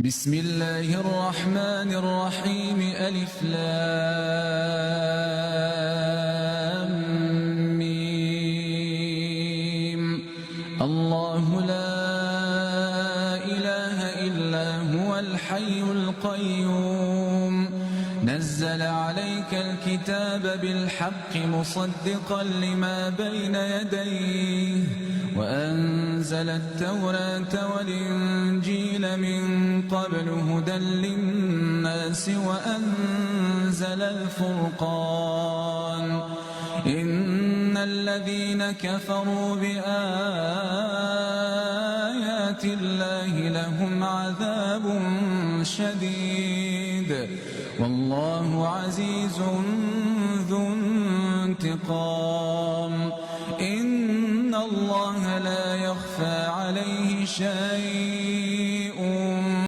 بسم الله الرحمن الرحيم ألف لام ميم. الله لا إله إلا هو الحي القيوم نزل عليك الكتاب بالحق مصدقا لما بين يديه وأنزل التوراة والإنجيل من قبل هدى للناس وأنزل الفرقان إن الذين كفروا بآيات الله لهم عذاب شديد والله عزيز ذو انتقام إن الله لا يخفى عليه شيء